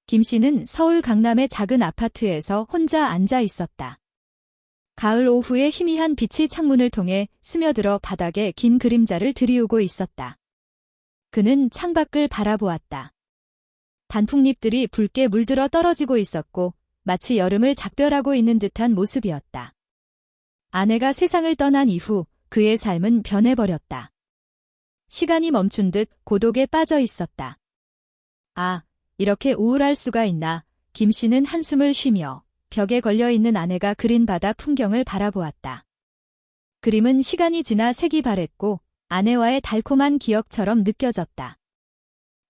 김 씨는 서울 강남의 작은 아파트에서 혼자 앉아 있었다. 가을 오후의 희미한 빛이 창문을 통해 스며들어 바닥에 긴 그림자를 들이우고 있었다. 그는 창밖을 바라보았다. 단풍잎들이 붉게 물들어 떨어지고 있었고 마치 여름을 작별하고 있는 듯한 모습이었다. 아내가 세상을 떠난 이후 그의 삶은 변해버렸다. 시간이 멈춘 듯 고독에 빠져 있었다. 아, 이렇게 우울할 수가 있나. 김 씨는 한숨을 쉬며 벽에 걸려있는 아내가 그린 바다 풍경을 바라보았다. 그림은 시간이 지나 색이 바랬고 아내와의 달콤한 기억처럼 느껴졌다.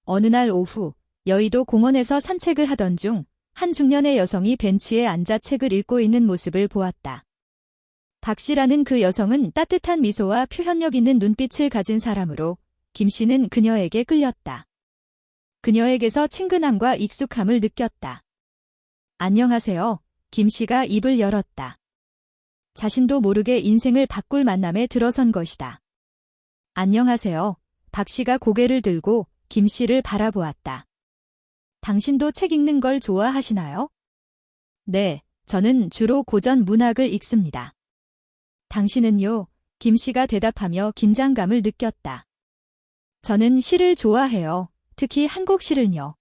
어느 날 오후 여의도 공원에서 산책을 하던 중 한 중년의 여성이 벤치에 앉아 책을 읽고 있는 모습을 보았다. 박 씨라는 그 여성은 따뜻한 미소와 표현력 있는 눈빛을 가진 사람으로 김 씨는 그녀에게 끌렸다. 그녀에게서 친근함과 익숙함을 느꼈다. 안녕하세요. 김 씨가 입을 열었다. 자신도 모르게 인생을 바꿀 만남에 들어선 것이다. 안녕하세요. 박 씨가 고개를 들고 김 씨를 바라보았다. 당신도 책 읽는 걸 좋아하시나요? 네, 저는 주로 고전 문학을 읽습니다. 당신은요? 김 씨가 대답하며 긴장감을 느꼈다. 저는 시를 좋아해요. 특히 한국 시를요.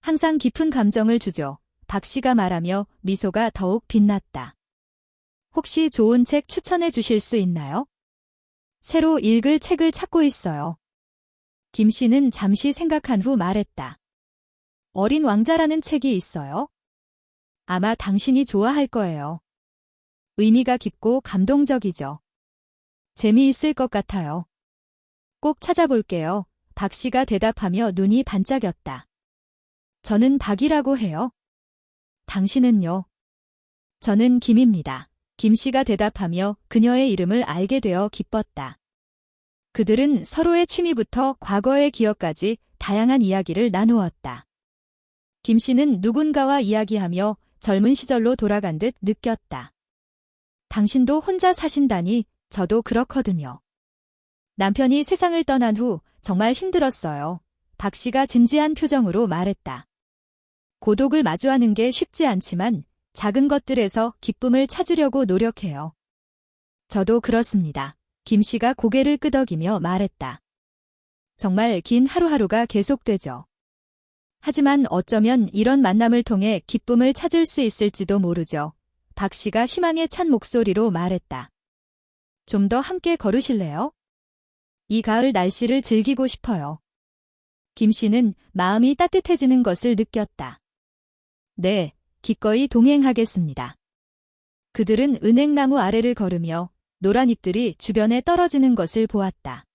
항상 깊은 감정을 주죠. 박 씨가 말하며 미소가 더욱 빛났다. 혹시 좋은 책 추천해 주실 수 있나요? 새로 읽을 책을 찾고 있어요. 김 씨는 잠시 생각한 후 말했다. 어린 왕자라는 책이 있어요. 아마 당신이 좋아할 거예요. 의미가 깊고 감동적이죠. 재미있을 것 같아요. 꼭 찾아볼게요. 박 씨가 대답하며 눈이 반짝였다. 저는 박이라고 해요. 당신은요? 저는 김입니다. 김 씨가 대답하며 그녀의 이름을 알게 되어 기뻤다. 그들은 서로의 취미부터 과거의 기억까지 다양한 이야기를 나누었다. 김 씨는 누군가와 이야기하며 젊은 시절로 돌아간 듯 느꼈다. 당신도 혼자 사신다니 저도 그렇거든요. 남편이 세상을 떠난 후 정말 힘들었어요. 박 씨가 진지한 표정으로 말했다. 고독을 마주하는 게 쉽지 않지만 작은 것들에서 기쁨을 찾으려고 노력해요. 저도 그렇습니다. 김 씨가 고개를 끄덕이며 말했다. 정말 긴 하루하루가 계속되죠. 하지만 어쩌면 이런 만남을 통해 기쁨을 찾을 수 있을지도 모르죠. 박 씨가 희망에 찬 목소리로 말했다. 좀 더 함께 걸으실래요? 이 가을 날씨를 즐기고 싶어요. 김 씨는 마음이 따뜻해지는 것을 느꼈다. 네, 기꺼이 동행하겠습니다. 그들은 은행나무 아래를 걸으며 노란 잎들이 주변에 떨어지는 것을 보았다.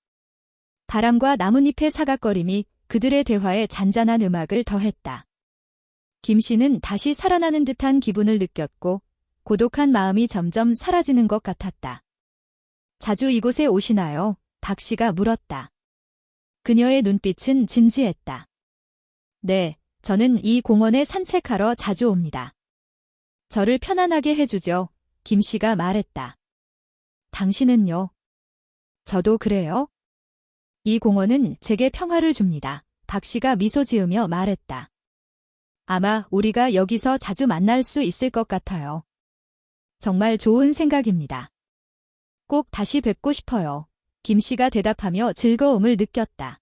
바람과 나뭇잎의 사각거림이 그들의 대화에 잔잔한 음악을 더했다. 김 씨는 다시 살아나는 듯한 기분을 느꼈고 고독한 마음이 점점 사라지는 것 같았다. 자주 이곳에 오시나요? 박 씨가 물었다. 그녀의 눈빛은 진지했다. 네, 저는 이 공원에 산책하러 자주 옵니다. 저를 편안하게 해주죠. 김 씨가 말했다. 당신은요? 저도 그래요? 이 공원은 제게 평화를 줍니다. 박 씨가 미소 지으며 말했다. 아마 우리가 여기서 자주 만날 수 있을 것 같아요. 정말 좋은 생각입니다. 꼭 다시 뵙고 싶어요. 김 씨가 대답하며 즐거움을 느꼈다.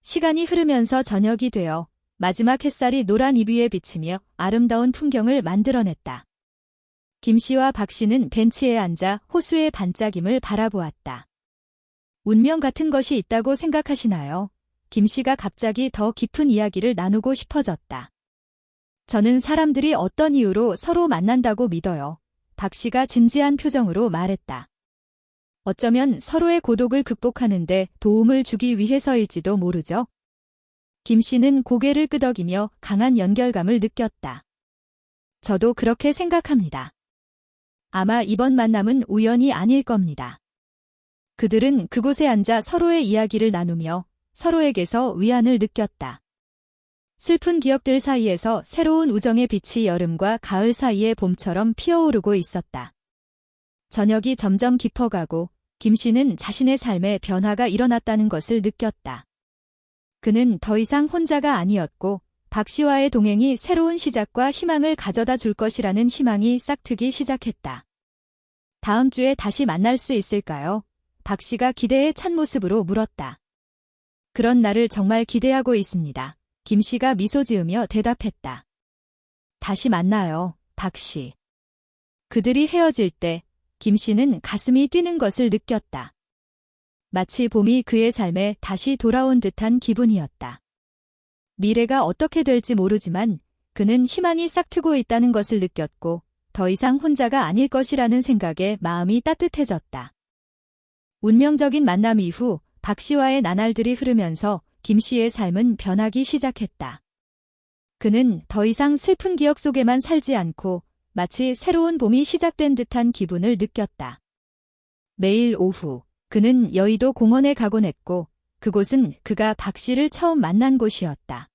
시간이 흐르면서 저녁이 되어 마지막 햇살이 노란 잎 위에 비치며 아름다운 풍경을 만들어냈다. 김 씨와 박 씨는 벤치에 앉아 호수의 반짝임을 바라보았다. 운명 같은 것이 있다고 생각하시나요? 김 씨가 갑자기 더 깊은 이야기를 나누고 싶어졌다. 저는 사람들이 어떤 이유로 서로 만난다고 믿어요. 박 씨가 진지한 표정으로 말했다. 어쩌면 서로의 고독을 극복하는데 도움을 주기 위해서일지도 모르죠. 김 씨는 고개를 끄덕이며 강한 연결감을 느꼈다. 저도 그렇게 생각합니다. 아마 이번 만남은 우연이 아닐 겁니다. 그들은 그곳에 앉아 서로의 이야기를 나누며 서로에게서 위안을 느꼈다. 슬픈 기억들 사이에서 새로운 우정의 빛이 여름과 가을 사이의 봄처럼 피어오르고 있었다. 저녁이 점점 깊어가고 김 씨는 자신의 삶에 변화가 일어났다는 것을 느꼈다. 그는 더 이상 혼자가 아니었고 박 씨와의 동행이 새로운 시작과 희망을 가져다 줄 것이라는 희망이 싹트기 시작했다. 다음 주에 다시 만날 수 있을까요? 박 씨가 기대에 찬 모습으로 물었다. 그런 날을 정말 기대하고 있습니다. 김 씨가 미소 지으며 대답했다. 다시 만나요, 박 씨. 그들이 헤어질 때 김 씨는 가슴이 뛰는 것을 느꼈다. 마치 봄이 그의 삶에 다시 돌아온 듯한 기분이었다. 미래가 어떻게 될지 모르지만 그는 희망이 싹트고 있다는 것을 느꼈고 더 이상 혼자가 아닐 것이라는 생각에 마음이 따뜻해졌다. 운명적인 만남 이후 박 씨와의 나날들이 흐르면서 김 씨의 삶은 변하기 시작했다. 그는 더 이상 슬픈 기억 속에만 살지 않고 마치 새로운 봄이 시작된 듯한 기분을 느꼈다. 매일 오후 그는 여의도 공원에 가곤 했고 그곳은 그가 박 씨를 처음 만난 곳이었다.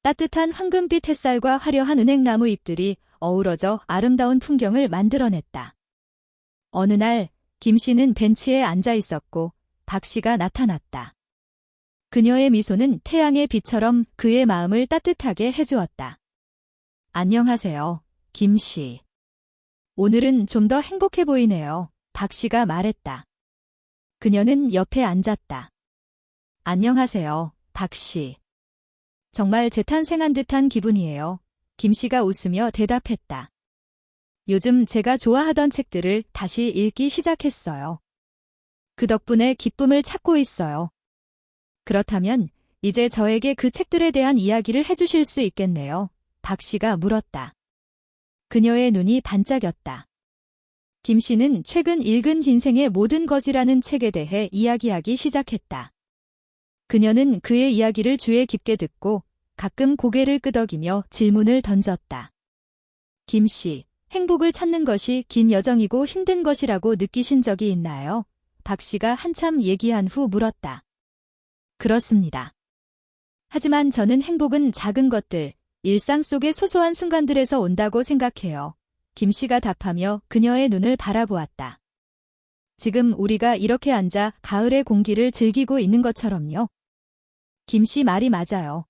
따뜻한 황금빛 햇살과 화려한 은행나무 잎들이 어우러져 아름다운 풍경을 만들어냈다. 어느 날 김 씨는 벤치에 앉아 있었고 박 씨가 나타났다. 그녀의 미소는 태양의 빛처럼 그의 마음을 따뜻하게 해주었다. 안녕하세요, 김 씨. 오늘은 좀 더 행복해 보이네요. 박 씨가 말했다. 그녀는 옆에 앉았다. 안녕하세요, 박 씨. 정말 재탄생한 듯한 기분이에요. 김 씨가 웃으며 대답했다. 요즘 제가 좋아하던 책들을 다시 읽기 시작했어요. 그 덕분에 기쁨을 찾고 있어요. 그렇다면 이제 저에게 그 책들에 대한 이야기를 해주실 수 있겠네요. 박 씨가 물었다. 그녀의 눈이 반짝였다. 김 씨는 최근 읽은 인생의 모든 것이라는 책에 대해 이야기하기 시작했다. 그녀는 그의 이야기를 주의 깊게 듣고 가끔 고개를 끄덕이며 질문을 던졌다. 김 씨, 행복을 찾는 것이 긴 여정이고 힘든 것이라고 느끼신 적이 있나요? 박 씨가 한참 얘기한 후 물었다. 그렇습니다. 하지만 저는 행복은 작은 것들, 일상 속의 소소한 순간들에서 온다고 생각해요. 김 씨가 답하며 그녀의 눈을 바라보았다. 지금 우리가 이렇게 앉아 가을의 공기를 즐기고 있는 것처럼요. 김 씨 말이 맞아요.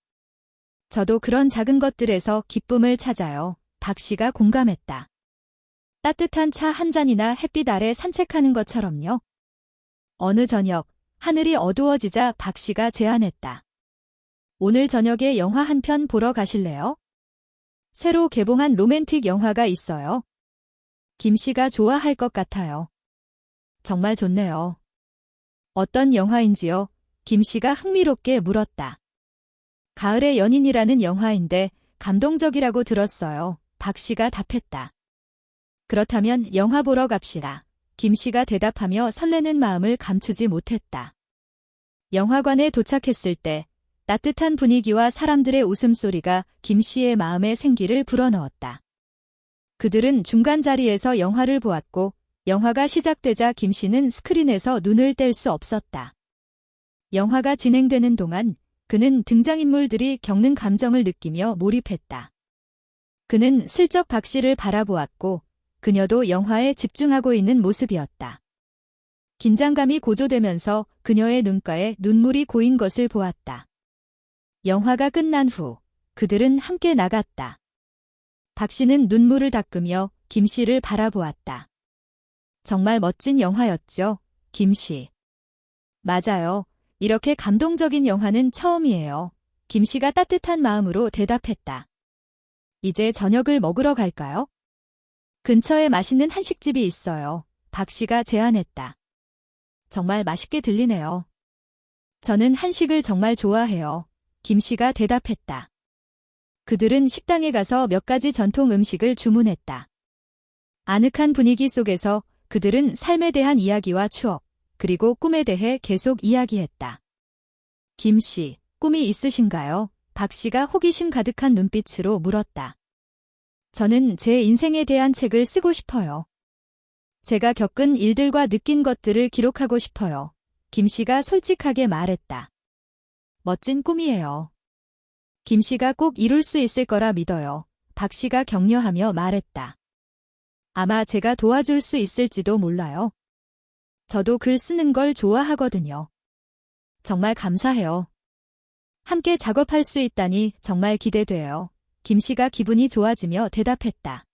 저도 그런 작은 것들에서 기쁨을 찾아요. 박 씨가 공감했다. 따뜻한 차 한 잔이나 햇빛 아래 산책하는 것처럼요. 어느 저녁, 하늘이 어두워지자 박 씨가 제안했다. 오늘 저녁에 영화 한 편 보러 가실래요? 새로 개봉한 로맨틱 영화가 있어요. 김 씨가 좋아할 것 같아요. 정말 좋네요. 어떤 영화인지요? 김 씨가 흥미롭게 물었다. 가을의 연인이라는 영화인데 감동적이라고 들었어요. 박 씨가 답했다. 그렇다면 영화 보러 갑시다. 김 씨가 대답하며 설레는 마음을 감추지 못했다. 영화관에 도착했을 때 따뜻한 분위기와 사람들의 웃음소리가 김 씨의 마음에 생기를 불어넣었다. 그들은 중간 자리에서 영화를 보았고 영화가 시작되자 김 씨는 스크린에서 눈을 뗄 수 없었다. 영화가 진행되는 동안 그는 등장인물들이 겪는 감정을 느끼며 몰입했다. 그는 슬쩍 박 씨를 바라보았고 그녀도 영화에 집중하고 있는 모습이었다. 긴장감이 고조되면서 그녀의 눈가에 눈물이 고인 것을 보았다. 영화가 끝난 후 그들은 함께 나갔다. 박 씨는 눈물을 닦으며 김 씨를 바라보았다. 정말 멋진 영화였죠, 김 씨. 맞아요. 이렇게 감동적인 영화는 처음이에요. 김 씨가 따뜻한 마음으로 대답했다. 이제 저녁을 먹으러 갈까요? 근처에 맛있는 한식집이 있어요. 박 씨가 제안했다. 정말 맛있게 들리네요. 저는 한식을 정말 좋아해요. 김 씨가 대답했다. 그들은 식당에 가서 몇 가지 전통 음식을 주문했다. 아늑한 분위기 속에서 그들은 삶에 대한 이야기와 추억, 그리고 꿈에 대해 계속 이야기했다. 김 씨, 꿈이 있으신가요? 박 씨가 호기심 가득한 눈빛으로 물었다. 저는 제 인생에 대한 책을 쓰고 싶어요. 제가 겪은 일들과 느낀 것들을 기록하고 싶어요. 김 씨가 솔직하게 말했다. 멋진 꿈이에요. 김 씨가 꼭 이룰 수 있을 거라 믿어요. 박 씨가 격려하며 말했다. 아마 제가 도와줄 수 있을지도 몰라요. 저도 글 쓰는 걸 좋아하거든요. 정말 감사해요. 함께 작업할 수 있다니 정말 기대돼요. 김 씨가 기분이 좋아지며 대답했다.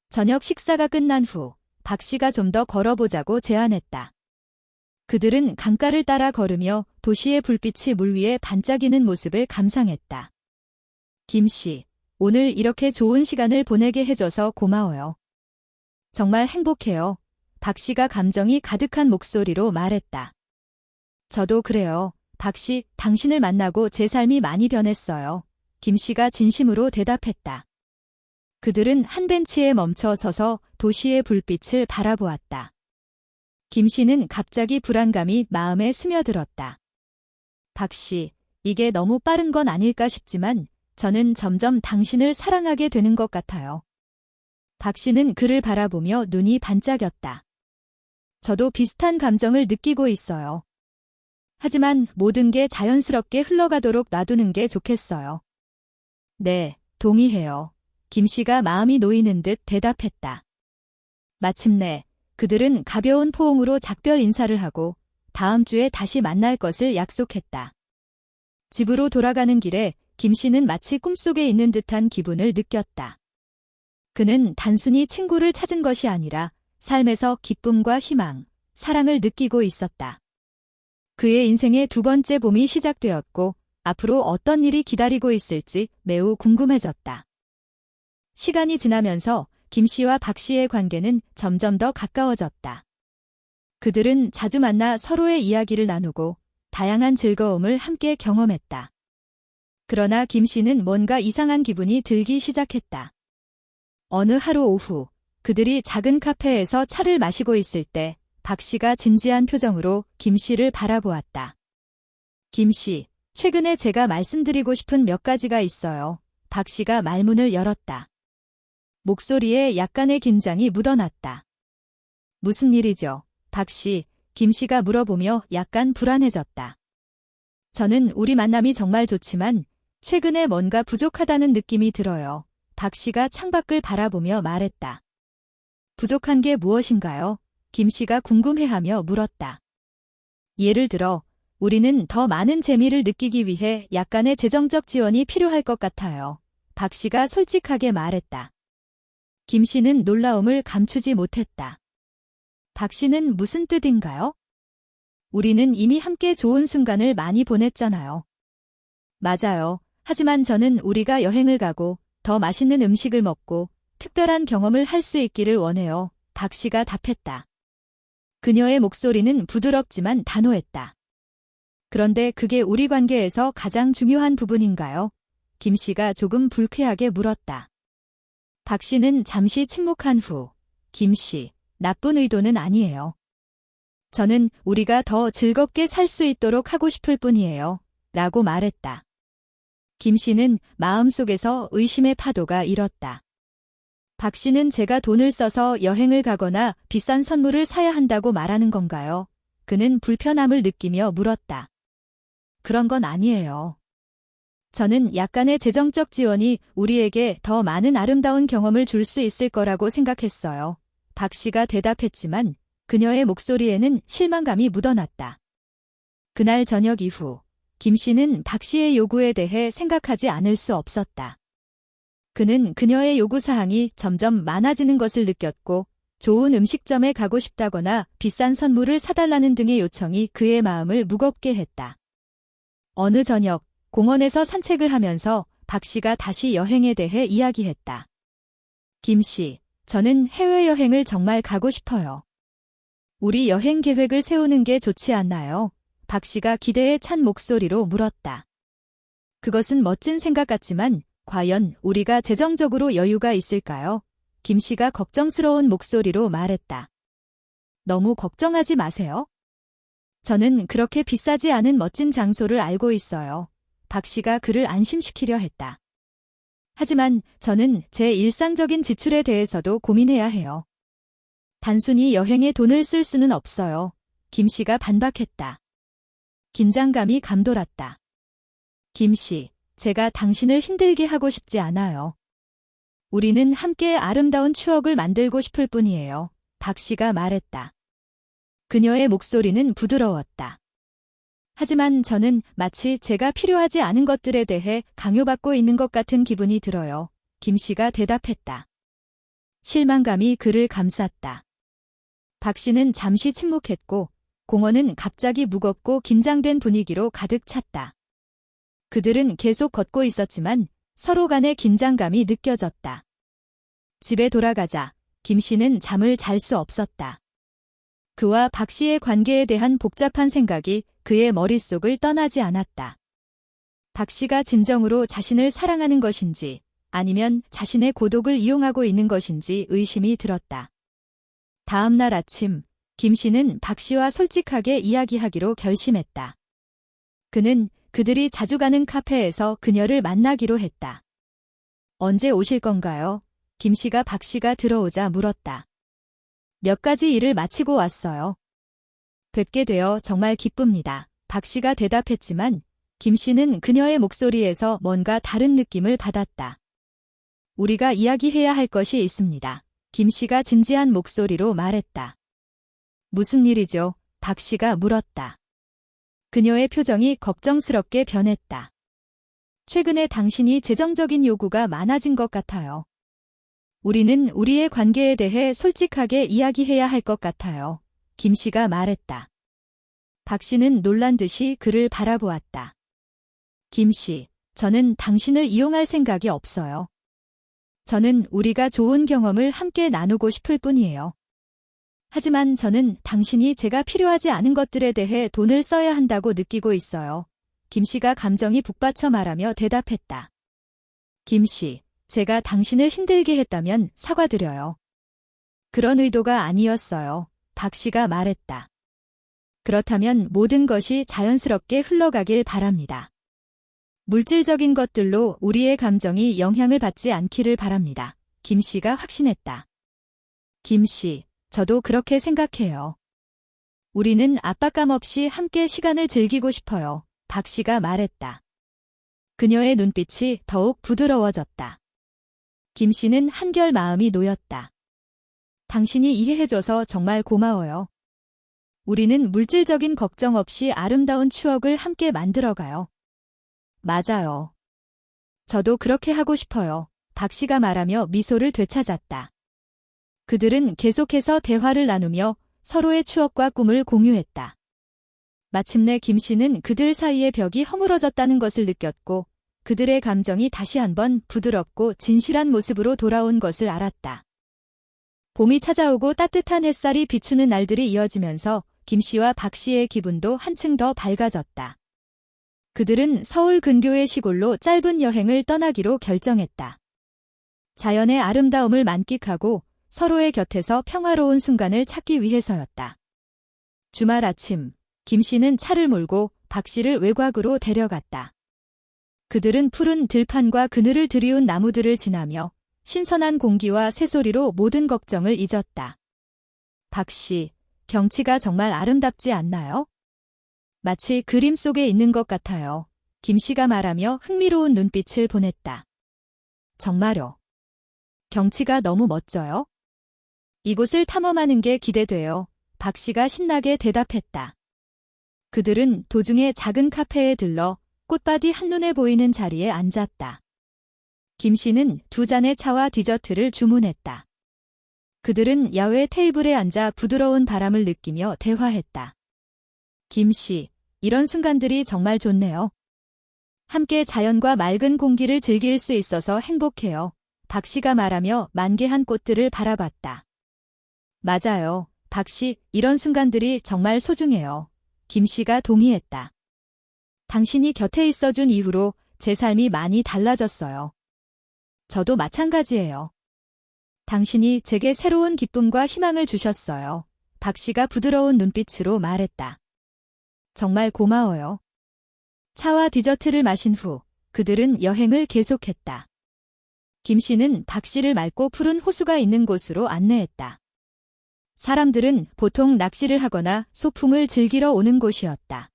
저녁 식사가 끝난 후 박 씨가 좀 더 걸어보자고 제안했다. 그들은 강가를 따라 걸으며 도시의 불빛이 물 위에 반짝이는 모습을 감상했다. 김 씨, 오늘 이렇게 좋은 시간을 보내게 해줘서 고마워요. 정말 행복해요. 박 씨가 감정이 가득한 목소리로 말했다. 저도 그래요. 박 씨, 당신을 만나고 제 삶이 많이 변했어요. 김 씨가 진심으로 대답했다. 그들은 한 벤치에 멈춰 서서 도시의 불빛을 바라보았다. 김 씨는 갑자기 불안감이 마음에 스며들었다. 박 씨, 이게 너무 빠른 건 아닐까 싶지만 저는 점점 당신을 사랑하게 되는 것 같아요. 박 씨는 그를 바라보며 눈이 반짝였다. 저도 비슷한 감정을 느끼고 있어요. 하지만 모든 게 자연스럽게 흘러가도록 놔두는 게 좋겠어요. 네, 동의해요. 김 씨가 마음이 놓이는 듯 대답했다. 마침내 그들은 가벼운 포옹으로 작별 인사를 하고 다음 주에 다시 만날 것을 약속했다. 집으로 돌아가는 길에 김 씨는 마치 꿈속에 있는 듯한 기분을 느꼈다. 그는 단순히 친구를 찾은 것이 아니라 삶에서 기쁨과 희망, 사랑을 느끼고 있었다. 그의 인생의 두 번째 봄이 시작되었고 앞으로 어떤 일이 기다리고 있을지 매우 궁금해졌다. 시간이 지나면서 김 씨와 박 씨의 관계는 점점 더 가까워졌다. 그들은 자주 만나 서로의 이야기를 나누고 다양한 즐거움을 함께 경험했다. 그러나 김 씨는 뭔가 이상한 기분이 들기 시작했다. 어느 하루 오후, 그들이 작은 카페에서 차를 마시고 있을 때 박 씨가 진지한 표정으로 김 씨를 바라보았다. 김 씨, 최근에 제가 말씀드리고 싶은 몇 가지가 있어요. 박 씨가 말문을 열었다. 목소리에 약간의 긴장이 묻어났다. 무슨 일이죠? 박 씨, 김 씨가 물어보며 약간 불안해졌다. 저는 우리 만남이 정말 좋지만 최근에 뭔가 부족하다는 느낌이 들어요. 박 씨가 창밖을 바라보며 말했다. 부족한 게 무엇인가요? 김 씨가 궁금해하며 물었다. 예를 들어, 우리는 더 많은 재미를 느끼기 위해 약간의 재정적 지원이 필요할 것 같아요. 박 씨가 솔직하게 말했다. 김 씨는 놀라움을 감추지 못했다. 박 씨는 무슨 뜻인가요? 우리는 이미 함께 좋은 순간을 많이 보냈잖아요. 맞아요. 하지만 저는 우리가 여행을 가고 더 맛있는 음식을 먹고 특별한 경험을 할 수 있기를 원해요. 박 씨가 답했다. 그녀의 목소리는 부드럽지만 단호했다. 그런데 그게 우리 관계에서 가장 중요한 부분인가요? 김 씨가 조금 불쾌하게 물었다. 박 씨는 잠시 침묵한 후, 김 씨, 나쁜 의도는 아니에요. 저는 우리가 더 즐겁게 살 수 있도록 하고 싶을 뿐이에요. 라고 말했다. 김 씨는 마음속에서 의심의 파도가 일었다. 박 씨는 제가 돈을 써서 여행을 가거나 비싼 선물을 사야 한다고 말하는 건가요? 그는 불편함을 느끼며 물었다. 그런 건 아니에요. 저는 약간의 재정적 지원이 우리에게 더 많은 아름다운 경험을 줄 수 있을 거라고 생각했어요. 박 씨가 대답했지만 그녀의 목소리에는 실망감이 묻어났다. 그날 저녁 이후 김 씨는 박 씨의 요구에 대해 생각하지 않을 수 없었다. 그는 그녀의 요구사항이 점점 많아지는 것을 느꼈고 좋은 음식점에 가고 싶다거나 비싼 선물을 사달라는 등의 요청이 그의 마음을 무겁게 했다. 어느 저녁 공원에서 산책을 하면서 박 씨가 다시 여행에 대해 이야기했다. 김 씨, 저는 해외여행을 정말 가고 싶어요. 우리 여행 계획을 세우는 게 좋지 않나요? 박 씨가 기대에 찬 목소리로 물었다. 그것은 멋진 생각 같지만 과연 우리가 재정적으로 여유가 있을까요? 김 씨가 걱정스러운 목소리로 말했다. 너무 걱정하지 마세요. 저는 그렇게 비싸지 않은 멋진 장소를 알고 있어요. 박 씨가 그를 안심시키려 했다. 하지만 저는 제 일상적인 지출에 대해서도 고민해야 해요. 단순히 여행에 돈을 쓸 수는 없어요. 김 씨가 반박했다. 긴장감이 감돌았다. 김 씨, 제가 당신을 힘들게 하고 싶지 않아요. 우리는 함께 아름다운 추억을 만들고 싶을 뿐이에요. 박 씨가 말했다. 그녀의 목소리는 부드러웠다. 하지만 저는 마치 제가 필요하지 않은 것들에 대해 강요받고 있는 것 같은 기분이 들어요. 김 씨가 대답했다. 실망감이 그를 감쌌다. 박 씨는 잠시 침묵했고 공원은 갑자기 무겁고 긴장된 분위기로 가득 찼다. 그들은 계속 걷고 있었지만 서로 간의 긴장감이 느껴졌다. 집에 돌아가자 김 씨는 잠을 잘 수 없었다. 그와 박 씨의 관계에 대한 복잡한 생각이 그의 머릿속을 떠나지 않았다. 박 씨가 진정으로 자신을 사랑하는 것인지 아니면 자신의 고독을 이용하고 있는 것인지 의심이 들었다. 다음 날 아침, 김 씨는 박 씨와 솔직하게 이야기하기로 결심했다. 그는 그들이 자주 가는 카페에서 그녀를 만나기로 했다. 언제 오실 건가요? 김 씨가 박 씨가 들어오자 물었다. 몇 가지 일을 마치고 왔어요. 뵙게 되어 정말 기쁩니다. 박 씨가 대답했지만 김 씨는 그녀의 목소리에서 뭔가 다른 느낌을 받았다. 우리가 이야기해야 할 것이 있습니다. 김 씨가 진지한 목소리로 말했다. 무슨 일이죠? 박 씨가 물었다. 그녀의 표정이 걱정스럽게 변했다. 최근에 당신이 재정적인 요구가 많아진 것 같아요. 우리는 우리의 관계에 대해 솔직하게 이야기해야 할 것 같아요. 김 씨가 말했다. 박 씨는 놀란 듯이 그를 바라보았다. 김 씨, 저는 당신을 이용할 생각이 없어요. 저는 우리가 좋은 경험을 함께 나누고 싶을 뿐이에요. 하지만 저는 당신이 제가 필요하지 않은 것들에 대해 돈을 써야 한다고 느끼고 있어요. 김 씨가 감정이 북받쳐 말하며 대답했다. 김 씨, 제가 당신을 힘들게 했다면 사과드려요. 그런 의도가 아니었어요. 박 씨가 말했다. 그렇다면 모든 것이 자연스럽게 흘러가길 바랍니다. 물질적인 것들로 우리의 감정이 영향을 받지 않기를 바랍니다. 김 씨가 확신했다. 김 씨, 저도 그렇게 생각해요. 우리는 압박감 없이 함께 시간을 즐기고 싶어요. 박 씨가 말했다. 그녀의 눈빛이 더욱 부드러워졌다. 김 씨는 한결 마음이 놓였다. 당신이 이해해줘서 정말 고마워요. 우리는 물질적인 걱정 없이 아름다운 추억을 함께 만들어가요. 맞아요. 저도 그렇게 하고 싶어요. 박 씨가 말하며 미소를 되찾았다. 그들은 계속해서 대화를 나누며 서로의 추억과 꿈을 공유했다. 마침내 김 씨는 그들 사이의 벽이 허물어졌다는 것을 느꼈고 그들의 감정이 다시 한번 부드럽고 진실한 모습으로 돌아온 것을 알았다. 봄이 찾아오고 따뜻한 햇살이 비추는 날들이 이어지면서 김 씨와 박 씨의 기분도 한층 더 밝아졌다. 그들은 서울 근교의 시골로 짧은 여행을 떠나기로 결정했다. 자연의 아름다움을 만끽하고 서로의 곁에서 평화로운 순간을 찾기 위해서였다. 주말 아침, 김 씨는 차를 몰고 박 씨를 외곽으로 데려갔다. 그들은 푸른 들판과 그늘을 드리운 나무들을 지나며 신선한 공기와 새소리로 모든 걱정을 잊었다. 박 씨, 경치가 정말 아름답지 않나요? 마치 그림 속에 있는 것 같아요. 김 씨가 말하며 흥미로운 눈빛을 보냈다. 정말요. 경치가 너무 멋져요. 이곳을 탐험하는 게 기대돼요. 박 씨가 신나게 대답했다. 그들은 도중에 작은 카페에 들러 꽃밭이 한눈에 보이는 자리에 앉았다. 김 씨는 2잔의 차와 디저트를 주문했다. 그들은 야외 테이블에 앉아 부드러운 바람을 느끼며 대화했다. 김 씨, 이런 순간들이 정말 좋네요. 함께 자연과 맑은 공기를 즐길 수 있어서 행복해요. 박 씨가 말하며 만개한 꽃들을 바라봤다. 맞아요. 박 씨, 이런 순간들이 정말 소중해요. 김 씨가 동의했다. 당신이 곁에 있어준 이후로 제 삶이 많이 달라졌어요. 저도 마찬가지예요. 당신이 제게 새로운 기쁨과 희망을 주셨어요. 박 씨가 부드러운 눈빛으로 말했다. 정말 고마워요. 차와 디저트를 마신 후 그들은 여행을 계속했다. 김 씨는 박 씨를 맑고 푸른 호수가 있는 곳으로 안내했다. 사람들은 보통 낚시를 하거나 소풍을 즐기러 오는 곳이었다.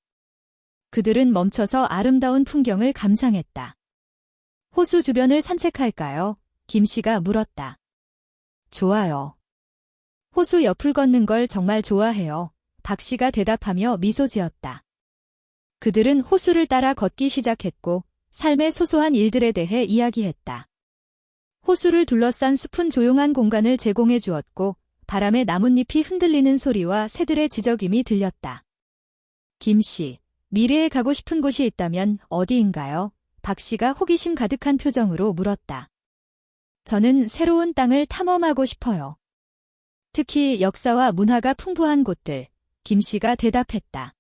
그들은 멈춰서 아름다운 풍경을 감상했다. 호수 주변을 산책할까요? 김 씨가 물었다. 좋아요. 호수 옆을 걷는 걸 정말 좋아해요. 박 씨가 대답하며 미소 지었다. 그들은 호수를 따라 걷기 시작했고 삶의 소소한 일들에 대해 이야기했다. 호수를 둘러싼 숲은 조용한 공간을 제공해 주었고 바람에 나뭇잎이 흔들리는 소리와 새들의 지저귐이 들렸다. 김 씨, 미래에 가고 싶은 곳이 있다면 어디인가요? 박 씨가 호기심 가득한 표정으로 물었다. 저는 새로운 땅을 탐험하고 싶어요. 특히 역사와 문화가 풍부한 곳들, 김 씨가 대답했다.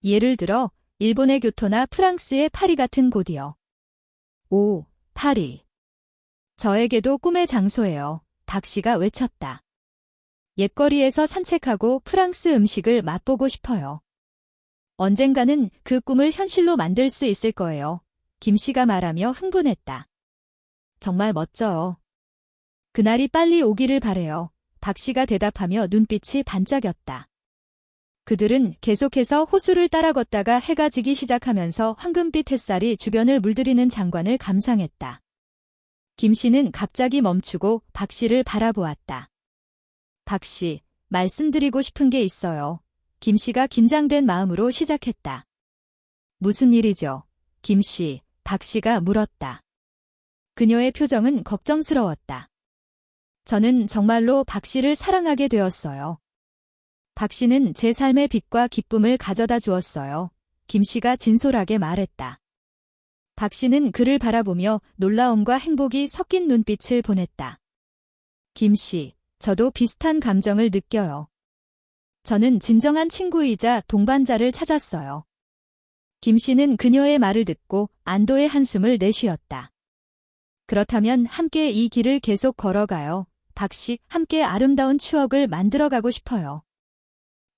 예를 들어 일본의 교토나 프랑스의 파리 같은 곳이요. 오, 파리. 저에게도 꿈의 장소예요. 박 씨가 외쳤다. 옛거리에서 산책하고 프랑스 음식을 맛보고 싶어요. 언젠가는 그 꿈을 현실로 만들 수 있을 거예요. 김 씨가 말하며 흥분했다. 정말 멋져요. 그날이 빨리 오기를 바래요. 박 씨가 대답하며 눈빛이 반짝였다. 그들은 계속해서 호수를 따라 걷다가 해가 지기 시작하면서 황금빛 햇살이 주변을 물들이는 장관을 감상했다. 김 씨는 갑자기 멈추고 박 씨를 바라보았다. 박 씨, 말씀드리고 싶은 게 있어요. 김 씨가 긴장된 마음으로 시작했다. 무슨 일이죠? 김 씨, 박 씨가 물었다. 그녀의 표정은 걱정스러웠다. 저는 정말로 박 씨를 사랑하게 되었어요. 박 씨는 제 삶의 빛과 기쁨을 가져다 주었어요. 김 씨가 진솔하게 말했다. 박 씨는 그를 바라보며 놀라움과 행복이 섞인 눈빛을 보냈다. 김 씨, 저도 비슷한 감정을 느껴요. 저는 진정한 친구이자 동반자를 찾았어요. 김 씨는 그녀의 말을 듣고 안도의 한숨을 내쉬었다. 그렇다면 함께 이 길을 계속 걸어가요. 박 씨, 함께 아름다운 추억을 만들어가고 싶어요.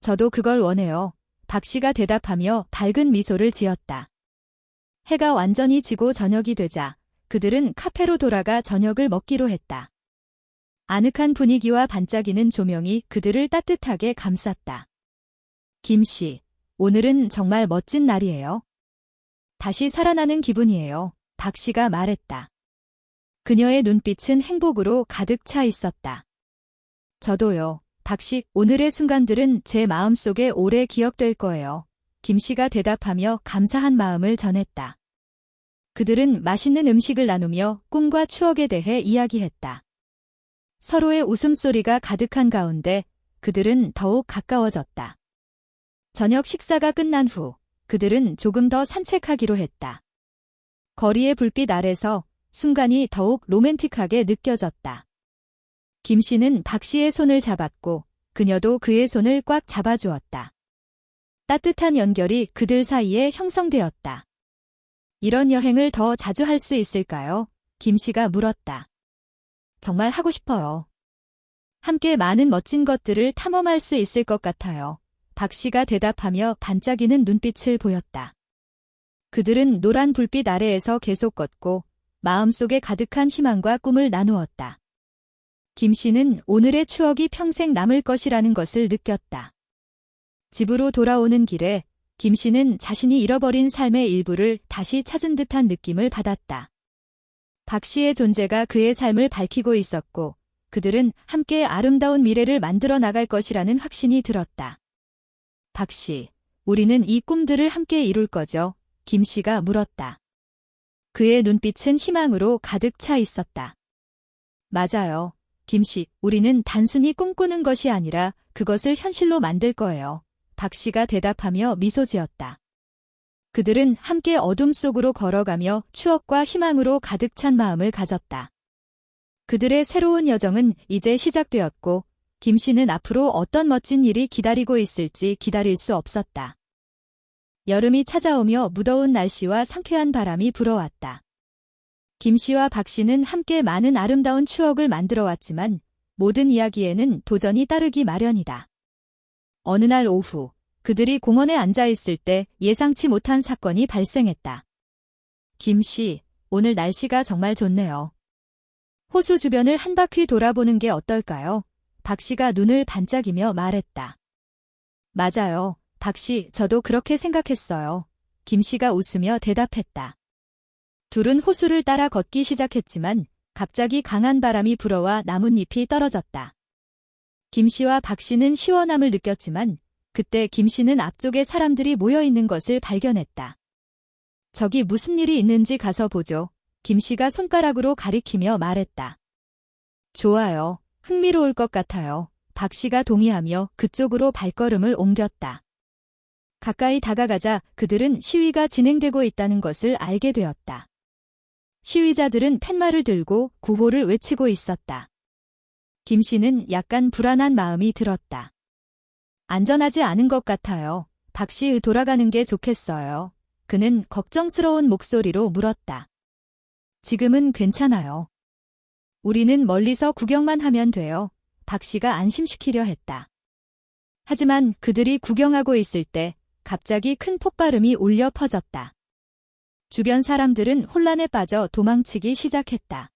저도 그걸 원해요. 박 씨가 대답하며 밝은 미소를 지었다. 해가 완전히 지고 저녁이 되자 그들은 카페로 돌아가 저녁을 먹기로 했다. 아늑한 분위기와 반짝이는 조명이 그들을 따뜻하게 감쌌다. 김 씨, 오늘은 정말 멋진 날이에요. 다시 살아나는 기분이에요. 박 씨가 말했다. 그녀의 눈빛은 행복으로 가득 차 있었다. 저도요. 박 씨, 오늘의 순간들은 제 마음속에 오래 기억될 거예요. 김 씨가 대답하며 감사한 마음을 전했다. 그들은 맛있는 음식을 나누며 꿈과 추억에 대해 이야기했다. 서로의 웃음소리가 가득한 가운데 그들은 더욱 가까워졌다. 저녁 식사가 끝난 후 그들은 조금 더 산책하기로 했다. 거리의 불빛 아래서 순간이 더욱 로맨틱하게 느껴졌다. 김 씨는 박 씨의 손을 잡았고 그녀도 그의 손을 꽉 잡아주었다. 따뜻한 연결이 그들 사이에 형성되었다. 이런 여행을 더 자주 할 수 있을까요? 김 씨가 물었다. 정말 하고 싶어요. 함께 많은 멋진 것들을 탐험할 수 있을 것 같아요. 박 씨가 대답하며 반짝이는 눈빛을 보였다. 그들은 노란 불빛 아래에서 계속 걷고 마음속에 가득한 희망과 꿈을 나누었다. 김 씨는 오늘의 추억이 평생 남을 것이라는 것을 느꼈다. 집으로 돌아오는 길에 김 씨는 자신이 잃어버린 삶의 일부를 다시 찾은 듯한 느낌을 받았다. 박 씨의 존재가 그의 삶을 밝히고 있었고 그들은 함께 아름다운 미래를 만들어 나갈 것이라는 확신이 들었다. 박 씨, 우리는 이 꿈들을 함께 이룰 거죠? 김 씨가 물었다. 그의 눈빛은 희망으로 가득 차 있었다. 맞아요. 김 씨, 우리는 단순히 꿈꾸는 것이 아니라 그것을 현실로 만들 거예요. 박 씨가 대답하며 미소 지었다. 그들은 함께 어둠 속으로 걸어가며 추억과 희망으로 가득 찬 마음을 가졌다. 그들의 새로운 여정은 이제 시작되었고 김 씨는 앞으로 어떤 멋진 일이 기다리고 있을지 기다릴 수 없었다. 여름이 찾아오며 무더운 날씨와 상쾌한 바람이 불어왔다. 김 씨와 박 씨는 함께 많은 아름다운 추억을 만들어 왔지만 모든 이야기에는 도전이 따르기 마련이다. 어느 날 오후 그들이 공원에 앉아 있을 때 예상치 못한 사건이 발생했다. 김 씨, 오늘 날씨가 정말 좋네요. 호수 주변을 한 바퀴 돌아보는 게 어떨까요? 박 씨가 눈을 반짝이며 말했다. 맞아요. 박 씨, 저도 그렇게 생각했어요. 김 씨가 웃으며 대답했다. 둘은 호수를 따라 걷기 시작했지만 갑자기 강한 바람이 불어와 나뭇잎이 떨어졌다. 김 씨와 박 씨는 시원함을 느꼈지만 그때 김 씨는 앞쪽에 사람들이 모여 있는 것을 발견했다. 저기 무슨 일이 있는지 가서 보죠. 김 씨가 손가락으로 가리키며 말했다. 좋아요. 흥미로울 것 같아요. 박 씨가 동의하며 그쪽으로 발걸음을 옮겼다. 가까이 다가가자 그들은 시위가 진행되고 있다는 것을 알게 되었다. 시위자들은 팻말을 들고 구호를 외치고 있었다. 김 씨는 약간 불안한 마음이 들었다. 안전하지 않은 것 같아요. 박 씨 돌아가는 게 좋겠어요. 그는 걱정스러운 목소리로 물었다. 지금은 괜찮아요. 우리는 멀리서 구경만 하면 돼요. 박 씨가 안심시키려 했다. 하지만 그들이 구경하고 있을 때 갑자기 큰 폭발음이 울려 퍼졌다. 주변 사람들은 혼란에 빠져 도망치기 시작했다.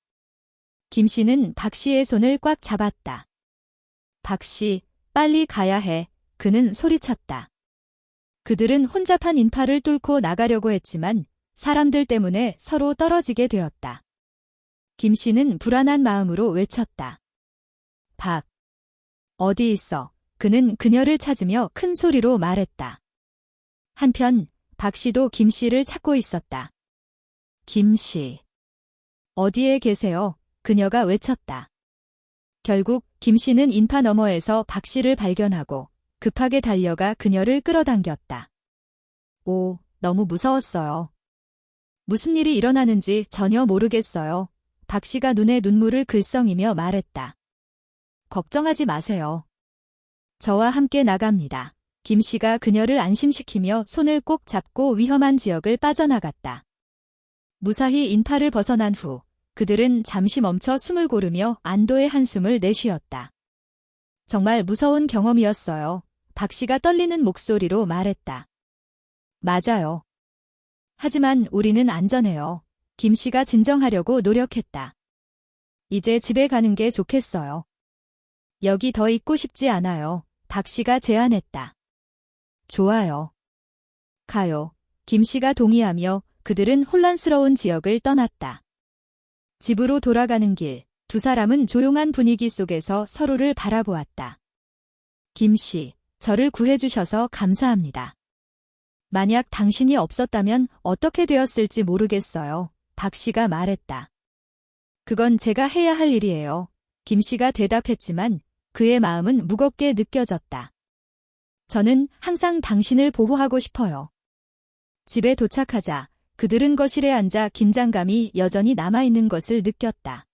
김 씨는 박 씨의 손을 꽉 잡았다. 박 씨, 빨리 가야 해. 그는 소리쳤다. 그들은 혼잡한 인파를 뚫고 나가려고 했지만 사람들 때문에 서로 떨어지게 되었다. 김 씨는 불안한 마음으로 외쳤다. 박, 어디 있어? 그는 그녀를 찾으며 큰 소리로 말했다. 한편 박 씨도 김 씨를 찾고 있었다. 김 씨, 어디에 계세요? 그녀가 외쳤다. 결국 김 씨는 인파 너머에서 박 씨를 발견하고 급하게 달려가 그녀를 끌어당겼다. 오, 너무 무서웠어요. 무슨 일이 일어나는지 전혀 모르겠어요. 박 씨가 눈에 눈물을 글썽이며 말했다. 걱정하지 마세요. 저와 함께 나갑니다. 김 씨가 그녀를 안심시키며 손을 꼭 잡고 위험한 지역을 빠져나갔다. 무사히 인파를 벗어난 후 그들은 잠시 멈춰 숨을 고르며 안도의 한숨을 내쉬었다. 정말 무서운 경험이었어요. 박 씨가 떨리는 목소리로 말했다. 맞아요. 하지만 우리는 안전해요. 김 씨가 진정하려고 노력했다. 이제 집에 가는 게 좋겠어요. 여기 더 있고 싶지 않아요. 박 씨가 제안했다. 좋아요. 가요. 김 씨가 동의하며 그들은 혼란스러운 지역을 떠났다. 집으로 돌아가는 길, 두 사람은 조용한 분위기 속에서 서로를 바라보았다. 김 씨, 저를 구해주셔서 감사합니다. 만약 당신이 없었다면 어떻게 되었을지 모르겠어요. 박 씨가 말했다. 그건 제가 해야 할 일이에요. 김 씨가 대답했지만 그의 마음은 무겁게 느껴졌다. 저는 항상 당신을 보호하고 싶어요. 집에 도착하자 그들은 거실에 앉아 긴장감이 여전히 남아있는 것을 느꼈다.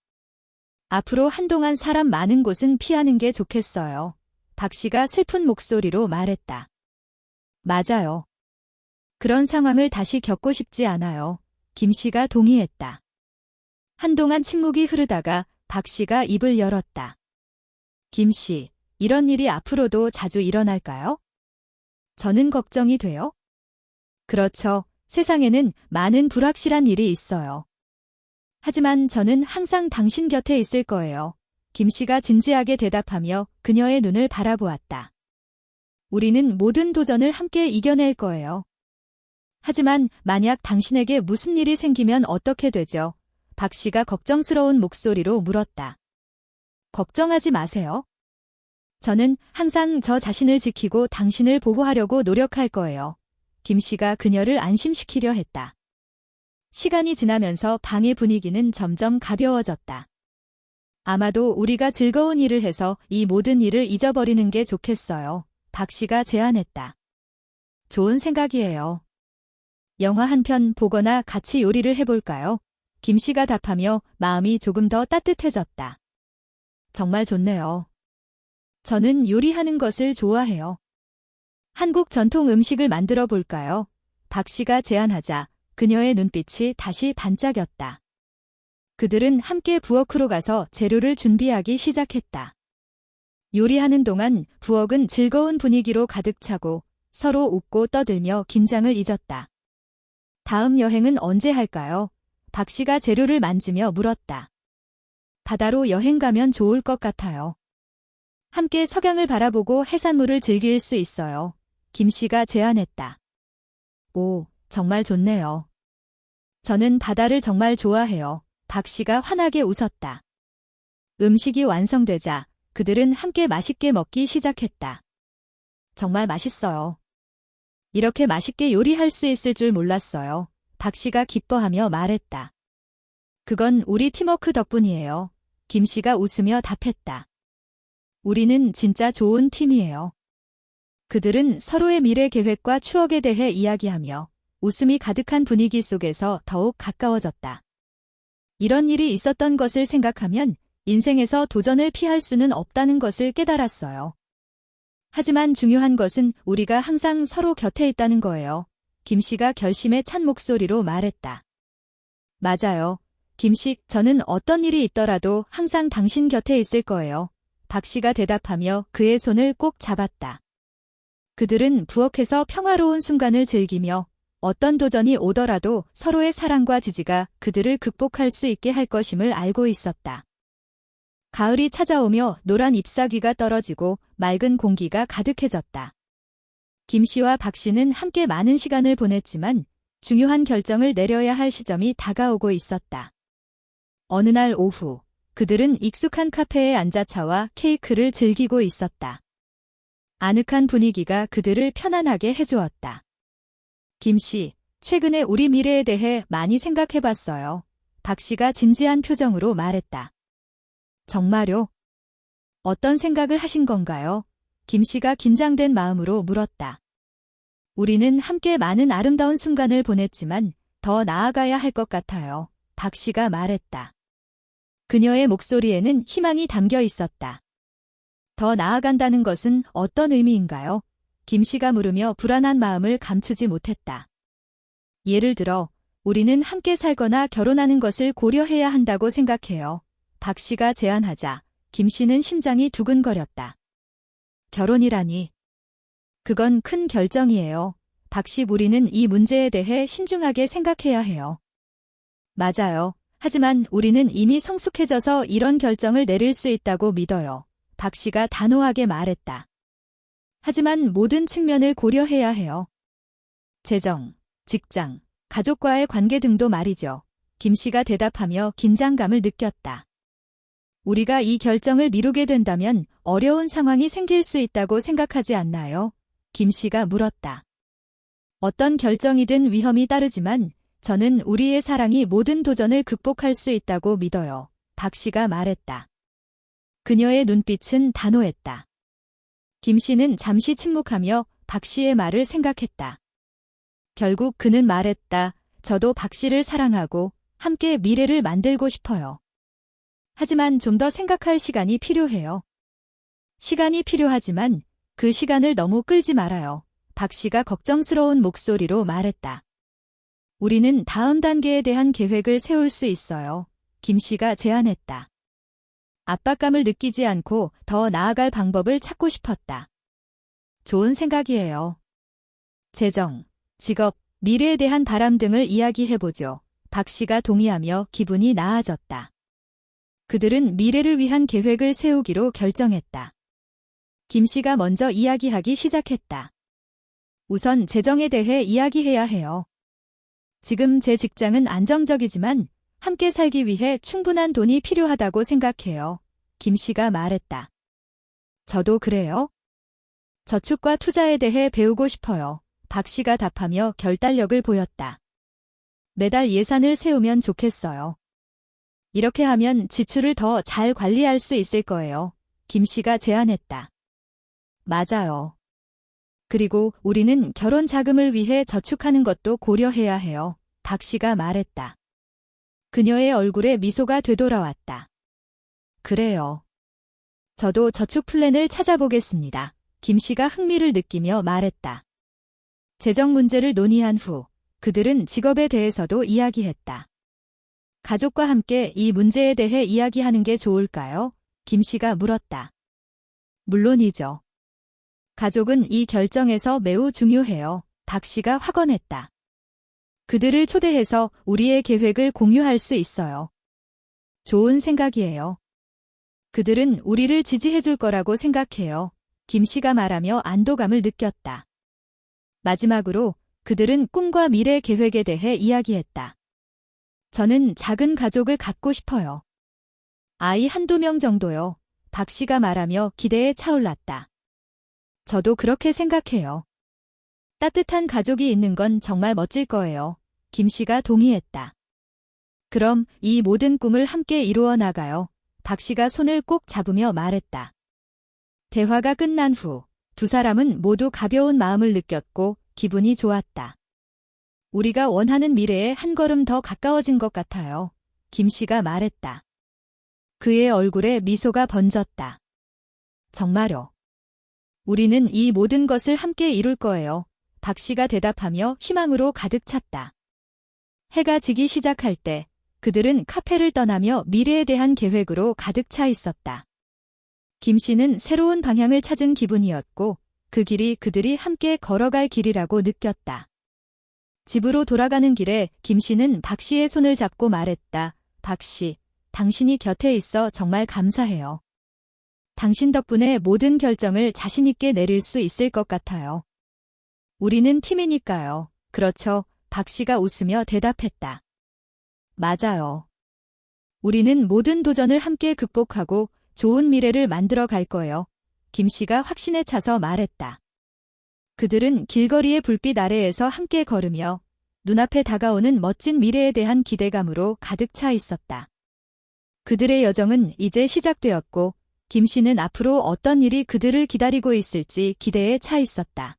앞으로 한동안 사람 많은 곳은 피하는 게 좋겠어요. 박 씨가 슬픈 목소리로 말했다. 맞아요. 그런 상황을 다시 겪고 싶지 않아요. 김 씨가 동의했다. 한동안 침묵이 흐르다가 박 씨가 입을 열었다. 김 씨, 이런 일이 앞으로도 자주 일어날까요? 저는 걱정이 돼요. 그렇죠. 세상에는 많은 불확실한 일이 있어요. 하지만 저는 항상 당신 곁에 있을 거예요. 김 씨가 진지하게 대답하며 그녀의 눈을 바라보았다. 우리는 모든 도전을 함께 이겨낼 거예요. 하지만 만약 당신에게 무슨 일이 생기면 어떻게 되죠? 박 씨가 걱정스러운 목소리로 물었다. 걱정하지 마세요. 저는 항상 저 자신을 지키고 당신을 보호하려고 노력할 거예요. 김 씨가 그녀를 안심시키려 했다. 시간이 지나면서 방의 분위기는 점점 가벼워졌다. 아마도 우리가 즐거운 일을 해서 이 모든 일을 잊어버리는 게 좋겠어요. 박 씨가 제안했다. 좋은 생각이에요. 영화 한 편 보거나 같이 요리를 해볼까요? 김 씨가 답하며 마음이 조금 더 따뜻해졌다. 정말 좋네요. 저는 요리하는 것을 좋아해요. 한국 전통 음식을 만들어 볼까요? 박 씨가 제안하자 그녀의 눈빛이 다시 반짝였다. 그들은 함께 부엌으로 가서 재료를 준비하기 시작했다. 요리하는 동안 부엌은 즐거운 분위기로 가득 차고 서로 웃고 떠들며 긴장을 잊었다. 다음 여행은 언제 할까요? 박 씨가 재료를 만지며 물었다. 바다로 여행 가면 좋을 것 같아요. 함께 석양을 바라보고 해산물을 즐길 수 있어요. 김 씨가 제안했다. 오, 정말 좋네요. 저는 바다를 정말 좋아해요. 박 씨가 환하게 웃었다. 음식이 완성되자 그들은 함께 맛있게 먹기 시작했다. 정말 맛있어요. 이렇게 맛있게 요리할 수 있을 줄 몰랐어요. 박 씨가 기뻐하며 말했다. 그건 우리 팀워크 덕분이에요. 김 씨가 웃으며 답했다. 우리는 진짜 좋은 팀이에요. 그들은 서로의 미래 계획과 추억에 대해 이야기하며 웃음이 가득한 분위기 속에서 더욱 가까워졌다. 이런 일이 있었던 것을 생각하면 인생에서 도전을 피할 수는 없다는 것을 깨달았어요. 하지만 중요한 것은 우리가 항상 서로 곁에 있다는 거예요. 김 씨가 결심에 찬 목소리로 말했다. 맞아요. 김 씨, 저는 어떤 일이 있더라도 항상 당신 곁에 있을 거예요. 박 씨가 대답하며 그의 손을 꼭 잡았다. 그들은 부엌에서 평화로운 순간을 즐기며 어떤 도전이 오더라도 서로의 사랑과 지지가 그들을 극복할 수 있게 할 것임을 알고 있었다. 가을이 찾아오며 노란 잎사귀가 떨어지고 맑은 공기가 가득해졌다. 김 씨와 박 씨는 함께 많은 시간을 보냈지만 중요한 결정을 내려야 할 시점이 다가오고 있었다. 어느 날 오후, 그들은 익숙한 카페에 앉아 차와 케이크를 즐기고 있었다. 아늑한 분위기가 그들을 편안하게 해주었다. 김 씨, 최근에 우리 미래에 대해 많이 생각해봤어요. 박 씨가 진지한 표정으로 말했다. 정말요? 어떤 생각을 하신 건가요? 김 씨가 긴장된 마음으로 물었다. 우리는 함께 많은 아름다운 순간을 보냈지만 더 나아가야 할 것 같아요. 박 씨가 말했다. 그녀의 목소리에는 희망이 담겨 있었다. 더 나아간다는 것은 어떤 의미인가요? 김 씨가 물으며 불안한 마음을 감추지 못했다. 예를 들어, 우리는 함께 살거나 결혼하는 것을 고려해야 한다고 생각해요. 박 씨가 제안하자 김 씨는 심장이 두근거렸다. 결혼이라니. 그건 큰 결정이에요. 박 씨, 우리는 이 문제에 대해 신중하게 생각해야 해요. 맞아요. 하지만 우리는 이미 성숙해져서 이런 결정을 내릴 수 있다고 믿어요. 박 씨가 단호하게 말했다. 하지만 모든 측면을 고려해야 해요. 재정, 직장, 가족과의 관계 등도 말이죠. 김 씨가 대답하며 긴장감을 느꼈다. 우리가 이 결정을 미루게 된다면 어려운 상황이 생길 수 있다고 생각하지 않나요? 김 씨가 물었다. 어떤 결정이든 위험이 따르지만 저는 우리의 사랑이 모든 도전을 극복할 수 있다고 믿어요. 박 씨가 말했다. 그녀의 눈빛은 단호했다. 김 씨는 잠시 침묵하며 박 씨의 말을 생각했다. 결국 그는 말했다. 저도 박 씨를 사랑하고 함께 미래를 만들고 싶어요. 하지만 좀 더 생각할 시간이 필요해요. 시간이 필요하지만 그 시간을 너무 끌지 말아요. 박 씨가 걱정스러운 목소리로 말했다. 우리는 다음 단계에 대한 계획을 세울 수 있어요. 김 씨가 제안했다. 압박감을 느끼지 않고 더 나아갈 방법을 찾고 싶었다. 좋은 생각이에요. 재정, 직업, 미래에 대한 바람 등을 이야기해보죠. 박 씨가 동의하며 기분이 나아졌다. 그들은 미래를 위한 계획을 세우기로 결정했다. 김 씨가 먼저 이야기하기 시작했다. 우선 재정에 대해 이야기해야 해요. 지금 제 직장은 안정적이지만 함께 살기 위해 충분한 돈이 필요하다고 생각해요. 김 씨가 말했다. 저도 그래요. 저축과 투자에 대해 배우고 싶어요. 박 씨가 답하며 결단력을 보였다. 매달 예산을 세우면 좋겠어요. 이렇게 하면 지출을 더 잘 관리할 수 있을 거예요. 김 씨가 제안했다. 맞아요. 그리고 우리는 결혼 자금을 위해 저축하는 것도 고려해야 해요. 박 씨가 말했다. 그녀의 얼굴에 미소가 되돌아왔다. 그래요. 저도 저축 플랜을 찾아보겠습니다. 김 씨가 흥미를 느끼며 말했다. 재정 문제를 논의한 후 그들은 직업에 대해서도 이야기했다. 가족과 함께 이 문제에 대해 이야기하는 게 좋을까요? 김 씨가 물었다. 물론이죠. 가족은 이 결정에서 매우 중요해요. 박 씨가 확언했다. 그들을 초대해서 우리의 계획을 공유할 수 있어요. 좋은 생각이에요. 그들은 우리를 지지해 줄 거라고 생각해요. 김 씨가 말하며 안도감을 느꼈다. 마지막으로 그들은 꿈과 미래 계획에 대해 이야기했다. 저는 작은 가족을 갖고 싶어요. 아이 한두 명 정도요. 박 씨가 말하며 기대에 차올랐다. 저도 그렇게 생각해요. 따뜻한 가족이 있는 건 정말 멋질 거예요. 김 씨가 동의했다. 그럼 이 모든 꿈을 함께 이루어 나가요. 박 씨가 손을 꼭 잡으며 말했다. 대화가 끝난 후 두 사람은 모두 가벼운 마음을 느꼈고 기분이 좋았다. 우리가 원하는 미래에 한 걸음 더 가까워진 것 같아요. 김 씨가 말했다. 그의 얼굴에 미소가 번졌다. 정말요. 우리는 이 모든 것을 함께 이룰 거예요. 박 씨가 대답하며 희망으로 가득 찼다. 해가 지기 시작할 때 그들은 카페를 떠나며 미래에 대한 계획으로 가득 차 있었다. 김 씨는 새로운 방향을 찾은 기분이었고 그 길이 그들이 함께 걸어갈 길이라고 느꼈다. 집으로 돌아가는 길에 김 씨는 박 씨의 손을 잡고 말했다. 박 씨, 당신이 곁에 있어 정말 감사해요. 당신 덕분에 모든 결정을 자신 있게 내릴 수 있을 것 같아요. 우리는 팀이니까요. 그렇죠. 박 씨가 웃으며 대답했다. 맞아요. 우리는 모든 도전을 함께 극복하고 좋은 미래를 만들어 갈 거예요. 김 씨가 확신에 차서 말했다. 그들은 길거리의 불빛 아래에서 함께 걸으며 눈앞에 다가오는 멋진 미래에 대한 기대감으로 가득 차 있었다. 그들의 여정은 이제 시작되었고 김 씨는 앞으로 어떤 일이 그들을 기다리고 있을지 기대에 차 있었다.